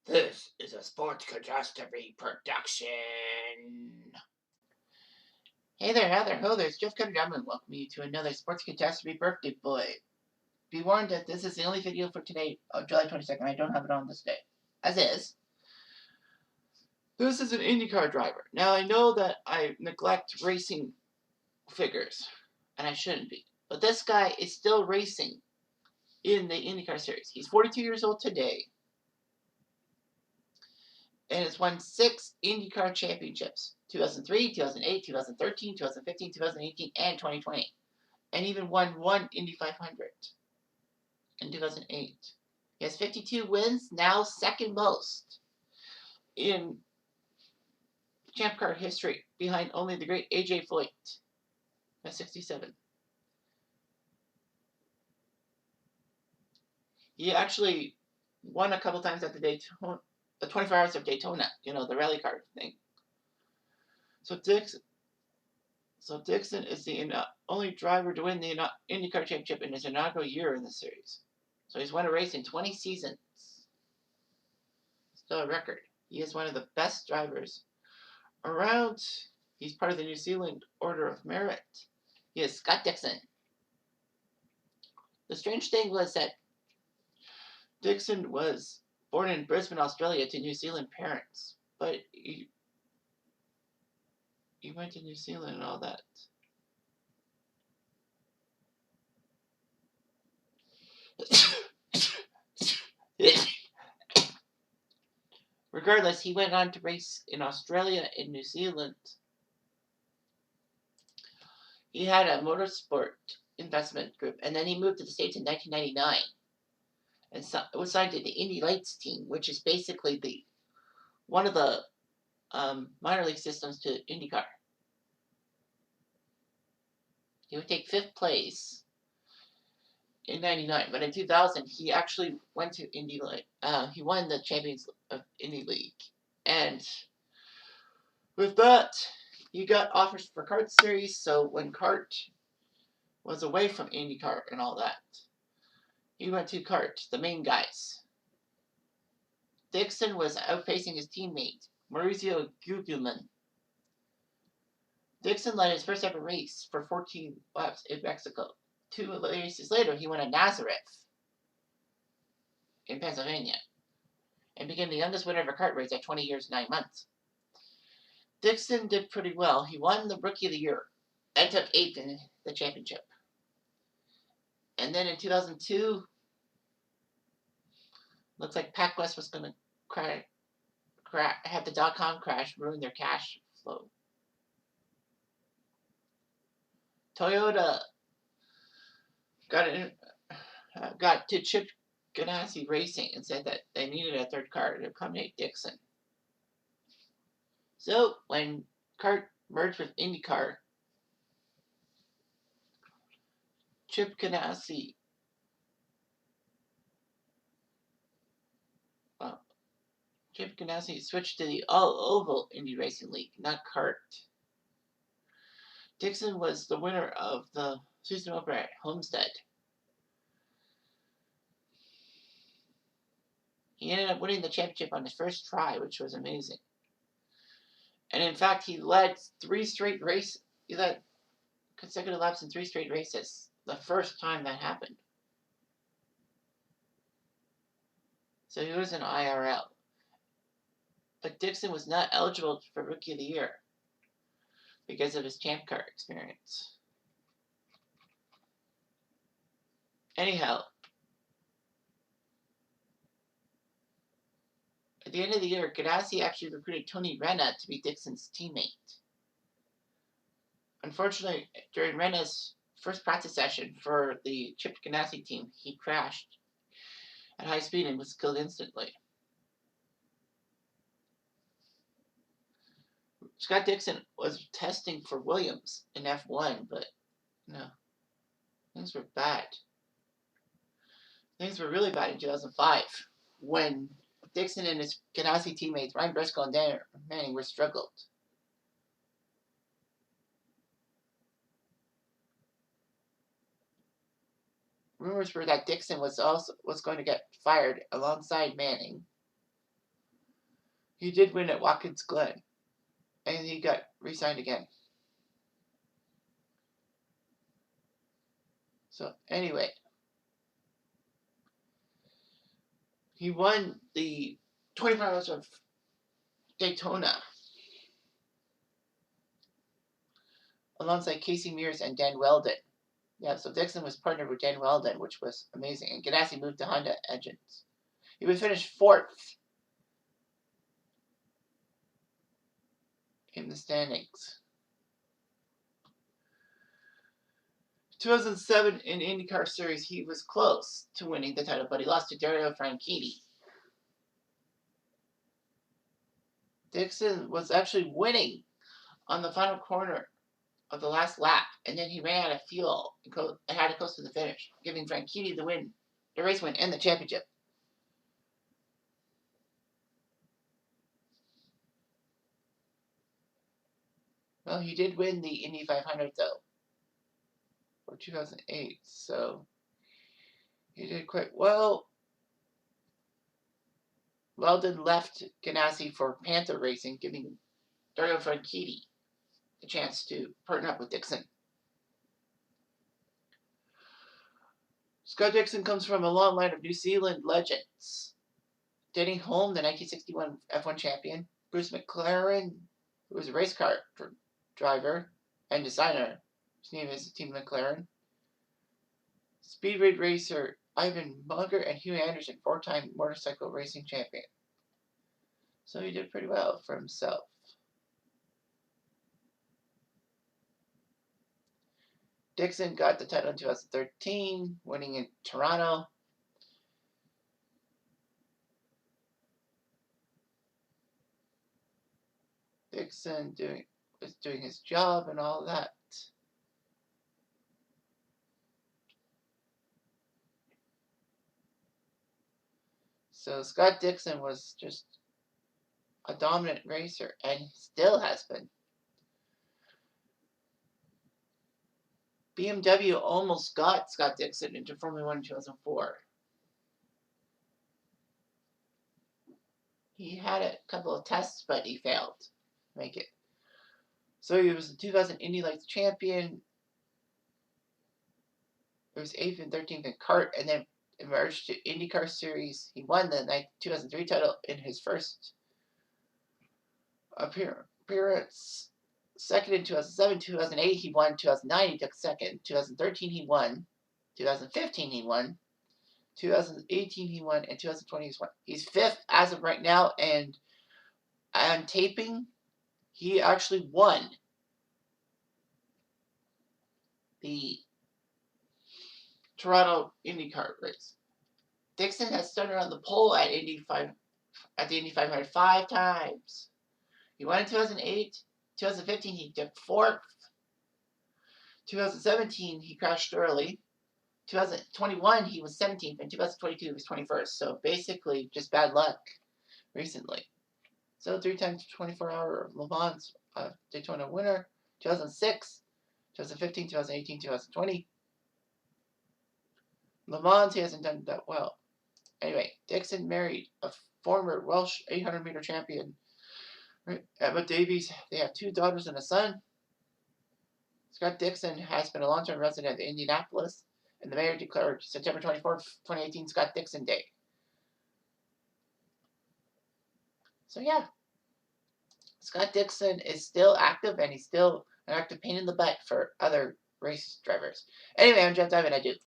This is a Sports Catastrophe production. Hey there, how there, ho there, it's Jeff Cutastrophe, and welcome you to another Sports Catastrophe birthday boy. Be warned that this is the only video for today, July 22nd. I don't have it on this day. As is. This is an IndyCar driver. Now, I know that I neglect racing figures, and I shouldn't be. But this guy is still racing in the IndyCar series. He's 42 years old today, and has won 6 IndyCar championships: 2003, 2008, 2013, 2015, 2018, and 2020. And even won 1 Indy 500 in 2008. He has 52 wins, now second most in Champ Car history, behind only the great AJ Foyt at 67. He actually won a couple times at the 24 Hours of Daytona, the rally car thing. So Dixon is the only driver to win the IndyCar Championship in his inaugural year in the series. So he's won a race in 20 seasons. Still a record. He is one of the best drivers around. He's part of the New Zealand Order of Merit. He is Scott Dixon. The strange thing was that Dixon was born in Brisbane, Australia, to New Zealand parents, but he went to New Zealand and all that. Regardless, he went on to race in Australia and New Zealand. He had a motorsport investment group, and then he moved to the States in 1999 and was signed to the Indy Lights team, which is basically one of the minor league systems to IndyCar. He would take 5th place in 99, but in 2000 he actually went to Indy Light. He won the Champions of Indy League, and with that, he got offers for kart series. So when kart was away from IndyCar and all that, he went to kart, the main guys. Dixon was outpacing his teammate Mauricio Gugelmin. Dixon led his first ever race for 14 laps in Mexico. 2 races later, he won at Nazareth in Pennsylvania and became the youngest winner of a kart race at 20 years, 9 months. Dixon did pretty well. He won the Rookie of the Year and took 8th in the championship. And then in 2002, looks like PacWest was going to have the .com crash ruin their cash flow. Toyota got to Chip Ganassi Racing and said that they needed a third car to accommodate Dixon. So when kart merged with IndyCar, Chip Ganassi switched to the all-oval Indy Racing League, not kart. Dixon was the winner of the season opener at Homestead. He ended up winning the championship on his first try, which was amazing. And in fact, he led 3 straight races. He led consecutive laps in 3 straight races. The first time that happened. So he was an IRL. But Dixon was not eligible for Rookie of the Year because of his Champ Car experience. Anyhow, at the end of the year, Ganassi actually recruited Tony Renna to be Dixon's teammate. Unfortunately, during Renna's first practice session for the Chip Ganassi team, he crashed at high speed and was killed instantly. Scott Dixon was testing for Williams in F1, but no, things were bad. Things were really bad in 2005 when Dixon and his Ganassi teammates Ryan Briscoe and Dan Manning were struggled. Rumors were that Dixon was going to get fired alongside Manning, He did win at Watkins Glen, and he got re-signed again. So anyway, he won the 24 Hours of Daytona alongside Casey Mears and Dan Weldon. Yeah, so Dixon was partnered with Dan Weldon, which was amazing. And Ganassi moved to Honda engines. He would finish 4th in the standings. 2007 in IndyCar Series, he was close to winning the title, but he lost to Dario Franchitti. Dixon was actually winning on the final corner of the last lap, and then he ran out of fuel and had to coast to the finish, giving Franchitti the race win, and the championship. Well, he did win the Indy 500 though, for 2008, so he did quite well. Weldon left Ganassi for Panther Racing, giving Dario Franchitti the chance to partner up with Dixon. Scott Dixon comes from a long line of New Zealand legends. Denny Hulme, the 1961 F1 champion. Bruce McLaren, who was a race car driver and designer. His name is Team McLaren. Speedway racer Ivan Munger and Hugh Anderson, 4-time motorcycle racing champion. So he did pretty well for himself. Dixon got the title in 2013, winning in Toronto. Dixon was doing his job and all that. So Scott Dixon was just a dominant racer, and still has been. BMW almost got Scott Dixon into Formula 1 in 2004. He had a couple of tests, but he failed to make it. So he was the 2000 Indy Lights champion. He was 8th and 13th in kart, and then emerged to IndyCar Series. He won the 2003 title in his first appearance. Second in 2007, 2008 he won, 2009 he took second, 2013 he won, 2015 he won, 2018 he won, and 2020 he's 5th as of right now, and on taping, he actually won the Toronto IndyCar race. Dixon has started on the pole at the Indy 500 5 times. He won in 2008. 2015, he took 4th. 2017, he crashed early. 2021, he was 17th. And 2022, he was 21st. So basically, just bad luck recently. So 3 times 24-hour Le Mans Daytona winner. 2006, 2015, 2018, 2020. Le Mans, he hasn't done that well. Anyway, Dixon married a former Welsh 800-meter champion, Emma Davies. They have 2 daughters and a son. Scott Dixon has been a long-term resident of Indianapolis, and the mayor declared September 24th, 2018 Scott Dixon Day. So yeah, Scott Dixon is still active, and he's still an active pain in the butt for other race drivers. Anyway, I'm Jeff Diamond. I do.